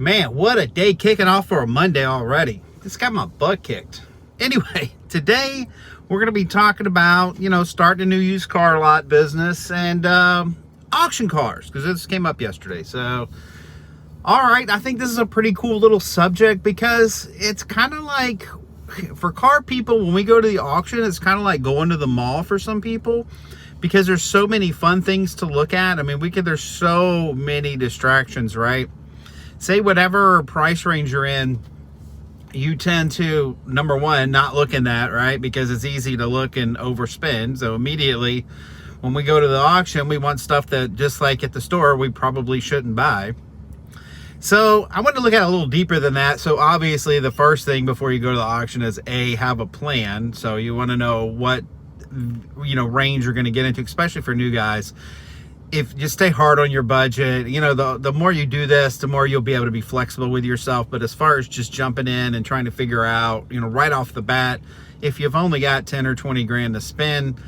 Man, what a day kicking off for a Monday already. Just got my butt kicked. Anyway, today we're going to be talking about, starting a new used car lot business and auction cars, because this came up yesterday. So, all right, I think this is a pretty cool little subject because it's kind of like, for car people, when we go to the auction, it's kind of like going to the mall for some people, because there's so many fun things to look at. I mean, there's so many distractions, right? Say whatever price range you're in, you tend to, number one, not look in that, right? Because it's easy to look and overspend. So immediately when we go to the auction, we want stuff that, just like at the store, we probably shouldn't buy. So I want to look at it a little deeper than that. So obviously the first thing before you go to the auction is have a plan. So you want to know what, range you're going to get into, especially for new guys. If you stay hard on your budget, the more you do this, the more you'll be able to be flexible with yourself. But as far as just jumping in and trying to figure out, right off the bat, if you've only got 10 or 20 grand to spend,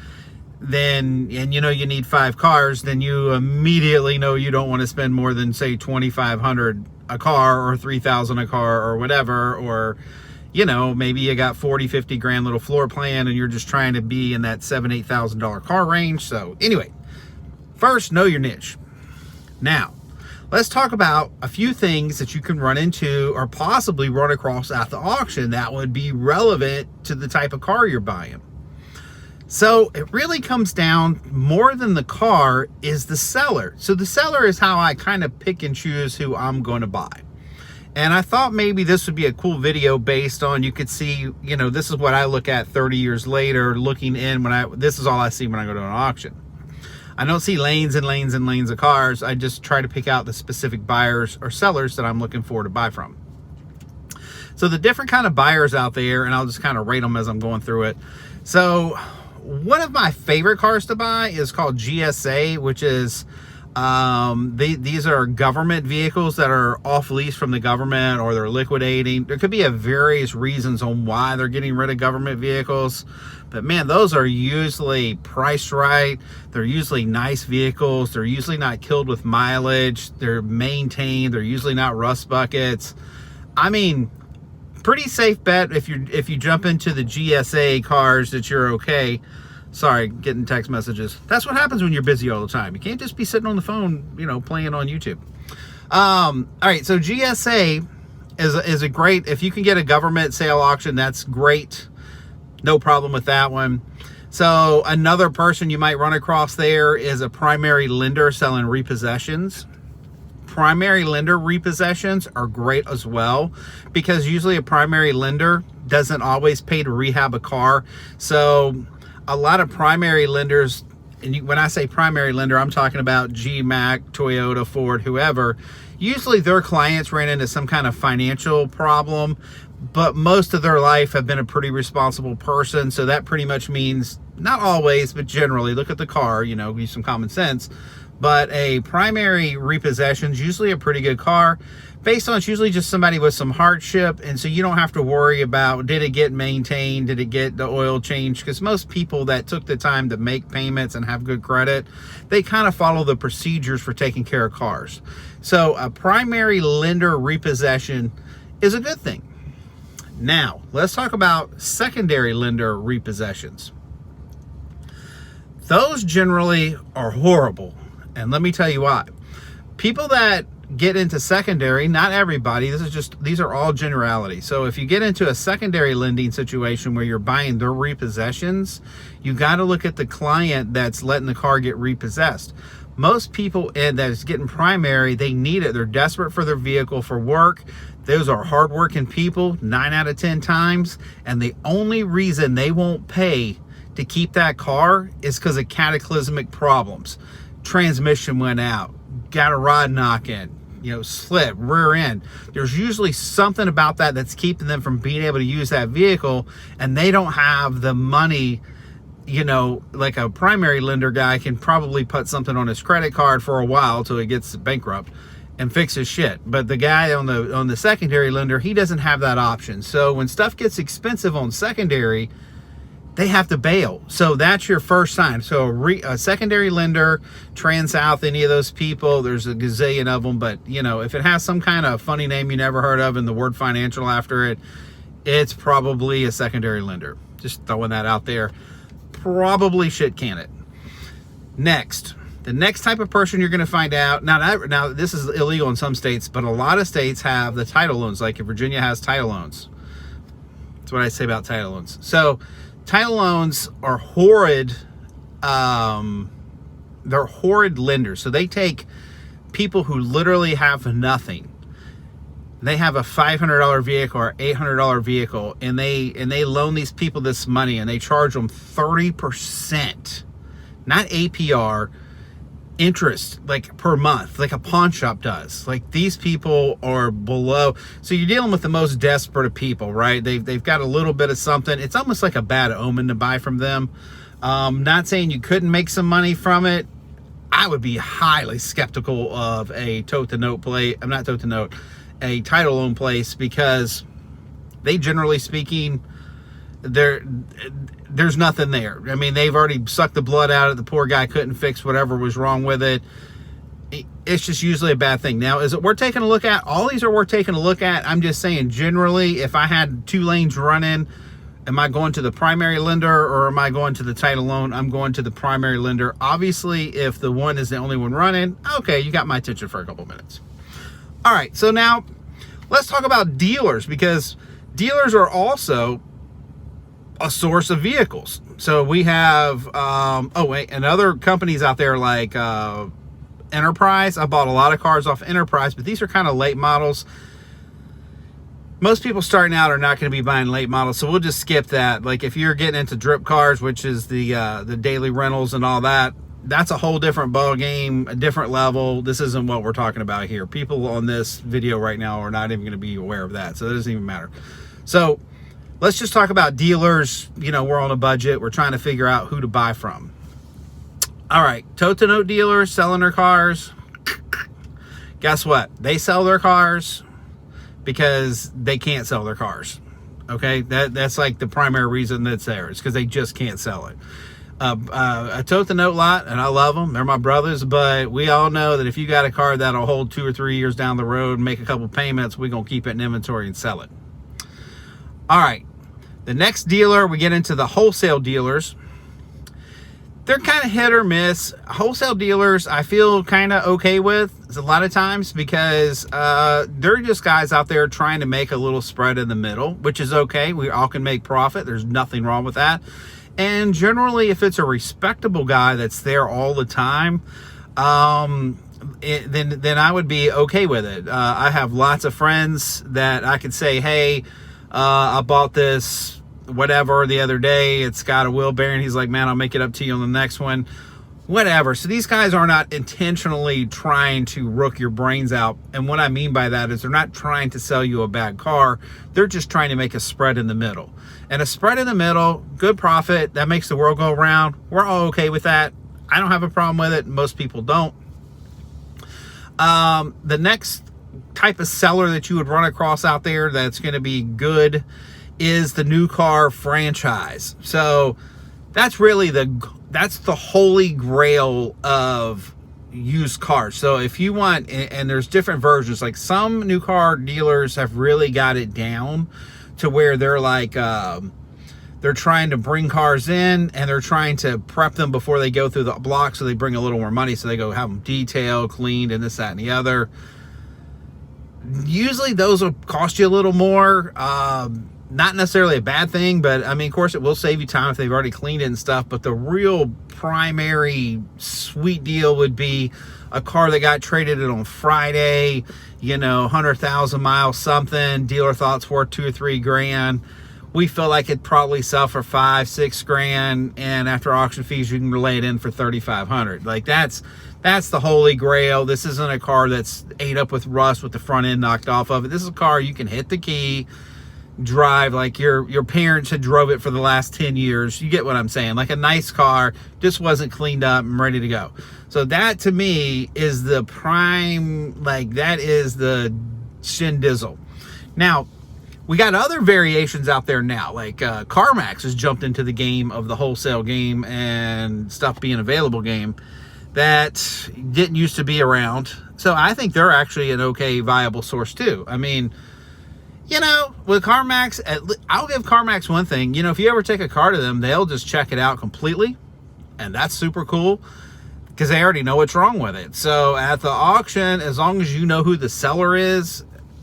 then, and you need 5 cars, then you immediately know you don't want to spend more than, say, $2,500 a car or $3,000 a car or whatever, or maybe you got 40, 50 grand little floor plan and you're just trying to be in that $7,000, $8,000 car range. So anyway, first, know your niche. Now, let's talk about a few things that you can run into or possibly run across at the auction that would be relevant to the type of car you're buying. So it really comes down, more than the car, is the seller. So the seller is how I kind of pick and choose who I'm going to buy. And I thought maybe this would be a cool video based on, you could see, this is what I look at 30 years later, looking in this is all I see when I go to an auction. I don't see lanes and lanes and lanes of cars. I just try to pick out the specific buyers or sellers that I'm looking for to buy from. So the different kind of buyers out there, and I'll just kind of rate them as I'm going through it. So one of my favorite cars to buy is called GSA, which is, these are government vehicles that are off lease from the government, or they're liquidating. There could be various reasons on why they're getting rid of government vehicles. But man, those are usually priced right. They're usually nice vehicles. They're usually not killed with mileage. They're maintained. They're usually not rust buckets. I mean, pretty safe bet if you jump into the GSA cars that you're okay. Sorry, getting text messages. That's what happens when you're busy all the time. You can't just be sitting on the phone, playing on YouTube. All right, so GSA is a great, if you can get a government sale auction, that's great. No problem with that one. So another person you might run across there is a primary lender selling repossessions. Primary lender repossessions are great as well, because usually a primary lender doesn't always pay to rehab a car. So a lot of primary lenders, and when I say primary lender, I'm talking about GMAC, Toyota, Ford, whoever. Usually their clients ran into some kind of financial problem, but most of their life have been a pretty responsible person. So that pretty much means, not always, but generally, look at the car, use some common sense. But a primary repossession is usually a pretty good car. Based on, it's usually just somebody with some hardship, and so you don't have to worry about, did it get maintained, did it get the oil changed? Because most people that took the time to make payments and have good credit, they kind of follow the procedures for taking care of cars. So a primary lender repossession is a good thing. Now, let's talk about secondary lender repossessions. Those generally are horrible, and let me tell you why. People that get into secondary, not everybody, these are all generalities. So if you get into a secondary lending situation where you're buying their repossessions, you got to look at the client that's letting the car get repossessed. Most people that's getting primary, they need it. They're desperate for their vehicle for work. Those are hardworking people 9 out of 10 times, and the only reason they won't pay to keep that car is because of cataclysmic problems. Transmission went out, got a rod knock-in, slip, rear end. There's usually something about that that's keeping them from being able to use that vehicle, and they don't have the money. Like a primary lender guy can probably put something on his credit card for a while till he gets bankrupt and fix his shit. But the guy on the secondary lender, he doesn't have that option. So when stuff gets expensive on secondary, they have to bail. So that's your first sign. So a secondary lender, TransSouth, any of those people, there's a gazillion of them, but you know, if it has some kind of funny name you never heard of and the word financial after it, it's probably a secondary lender. Just throwing that out there. Probably shit can it. Next, the next type of person you're going to find out, now this is illegal in some states, but a lot of states have the title loans, like Virginia has title loans. That's what I say about title loans. So title loans are horrid. They're horrid lenders. So they take people who literally have nothing. They have a $500 vehicle or $800 vehicle, and they loan these people this money, and they charge them 30%, not APR, interest, like per month, like a pawn shop does. Like, these people are below. So you're dealing with the most desperate of people, right? They've got a little bit of something. It's almost like a bad omen to buy from them. Not saying you couldn't make some money from it. I would be highly skeptical of a tote-to-note play. I'm not tote-to-note. A title loan place, because they, generally speaking, there's nothing there. I mean, they've already sucked the blood out of the poor guy, couldn't fix whatever was wrong with it. It's just usually a bad thing. Now, is it worth taking a look at? All these are worth taking a look at. I'm just saying, generally, if I had 2 lanes running, am I going to the primary lender or am I going to the title loan? I'm going to the primary lender. Obviously, if the one is the only one running, okay, you got my attention for a couple minutes. All right, so now let's talk about dealers, because dealers are also a source of vehicles. So we have, and other companies out there like Enterprise. I bought a lot of cars off Enterprise, but these are kind of late models. Most people starting out are not going to be buying late models, so we'll just skip that. Like, if you're getting into drip cars, which is the daily rentals and all that, that's a whole different ball game, a different level. This isn't what we're talking about here. People on this video right now are not even going to be aware of that, so it doesn't even matter. So let's just talk about dealers. You know, we're on a budget. We're trying to figure out who to buy from. All right, tote-to-note dealers selling their cars. Guess what? They sell their cars because they can't sell their cars. Okay, that's like the primary reason that's there. It's because they just can't sell it. A tote-to-note lot, and I love them. They're my brothers, but we all know that if you got a car that'll hold 2 or 3 years down the road and make a couple payments, we're going to keep it in inventory and sell it. All right, the next dealer, we get into the wholesale dealers. They're kind of hit or miss. Wholesale dealers, I feel kind of okay with a lot of times, because they're just guys out there trying to make a little spread in the middle, which is okay. We all can make profit. There's nothing wrong with that. And generally, if it's a respectable guy that's there all the time, then I would be okay with it. I have lots of friends that I could say, hey, I bought this whatever the other day. It's got a wheel bearing. He's like, man, I'll make it up to you on the next one. Whatever. So these guys are not intentionally trying to rook your brains out. And what I mean by that is they're not trying to sell you a bad car. They're just trying to make a spread in the middle. And a spread in the middle, good profit, that makes the world go round. We're all okay with that. I don't have a problem with it. Most people don't. The next type of seller that you would run across out there that's going to be good is the new car franchise. So that's really that's the holy grail of used cars. So if you want, and there's different versions, like some new car dealers have really got it down to where they're like, they're trying to bring cars in and they're trying to prep them before they go through the block, so they bring a little more money, so they go have them detailed, cleaned, and this, that, and the other. Usually those will cost you a little more. Not necessarily a bad thing, but I mean, of course, it will save you time if they've already cleaned it and stuff. But the real primary sweet deal would be a car that got traded in on Friday, you know, 100,000 miles something. Dealer thought it's worth $2 or $3 grand. We feel like it'd probably sell for $5-6 grand, and after auction fees, you can relay it in for $3,500. Like that's the holy grail. This isn't a car that's ate up with rust with the front end knocked off of it. This is a car you can hit the key, drive like your parents had drove it for the last 10 years. You get what I'm saying? Like a nice car, just wasn't cleaned up and ready to go. So that to me is the prime, like that is the shindizzle. Now, We got other variations out there now, like CarMax has jumped into the game of the wholesale game and stuff being available game that didn't used to be around. So I think they're actually an okay, viable source too. I mean, you know, with CarMax, I'll give CarMax one thing. You know, if you ever take a car to them, they'll just check it out completely. And that's super cool because they already know what's wrong with it. So at the auction, as long as you know who the seller is,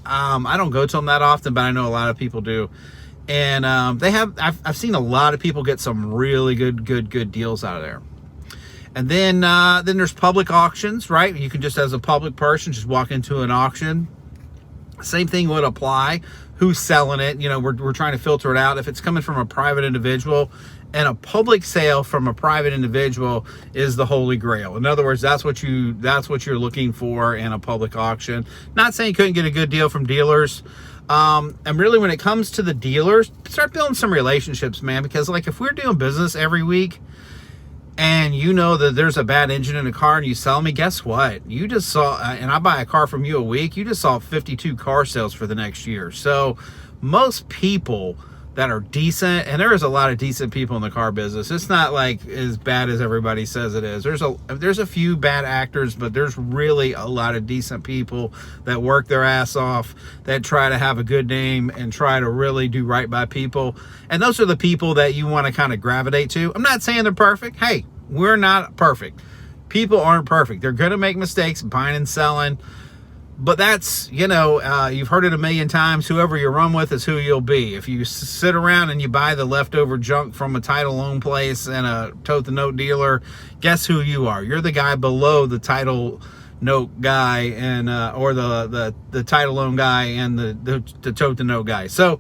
I don't go to them that often, but I know a lot of people do. And I've seen a lot of people get some really good deals out of there. And then there's public auctions, right? You can just, as a public person, just walk into an auction. Same thing would apply. Who's selling it? You know, we're trying to filter it out. If it's coming from a private individual, and a public sale from a private individual is the holy grail. In other words, that's what you're looking for in a public auction. Not saying you couldn't get a good deal from dealers. And really, when it comes to the dealers, start building some relationships, man. Because like if we're doing business every week, and you know that there's a bad engine in a car and you sell me, guess what? You just saw, and I buy a car from you a week, you just saw 52 car sales for the next year. So most people that are decent, and there is a lot of decent people in the car business. It's not like as bad as everybody says it is. There's a few bad actors, but there's really a lot of decent people that work their ass off, that try to have a good name and try to really do right by people. And those are the people that you want to kind of gravitate to. I'm not saying they're perfect. Hey, we're not perfect. People aren't perfect. They're going to make mistakes buying and selling. But that's, you know, you've heard it a million times. Whoever you run with is who you'll be. If you sit around and you buy the leftover junk from a title loan place and a tote the note dealer, guess who you are? You're the guy below the title note guy and or the title loan guy and the tote the note guy. So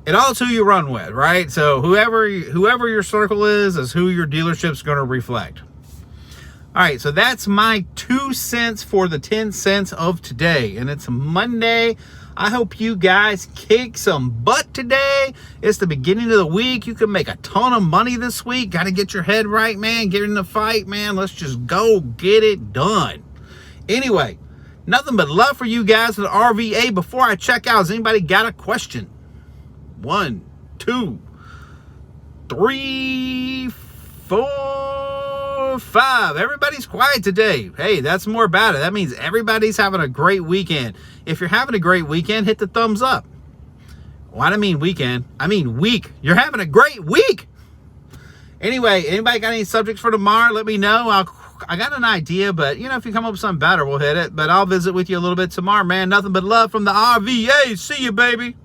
it all is who you run with, right? So whoever your circle is who your dealership's going to reflect. All right, so that's my 2 cents for the 10 cents of today. And it's Monday. I hope you guys kick some butt today. It's the beginning of the week. You can make a ton of money this week. Got to get your head right, man. Get in the fight, man. Let's just go get it done. Anyway, nothing but love for you guys at the RVA. Before I check out, has anybody got a question? 1, 2, 3, 4, 5. Everybody's quiet today. Hey, that's more about it. That means everybody's having a great weekend. If you're having a great weekend, hit the thumbs up. Well, I don't mean weekend. I mean week. You're having a great week. Anyway, anybody got any subjects for tomorrow? Let me know. I got an idea, but, you know, if you come up with something better, we'll hit it. But I'll visit with you a little bit tomorrow, man. Nothing but love from the RVA. See you, baby.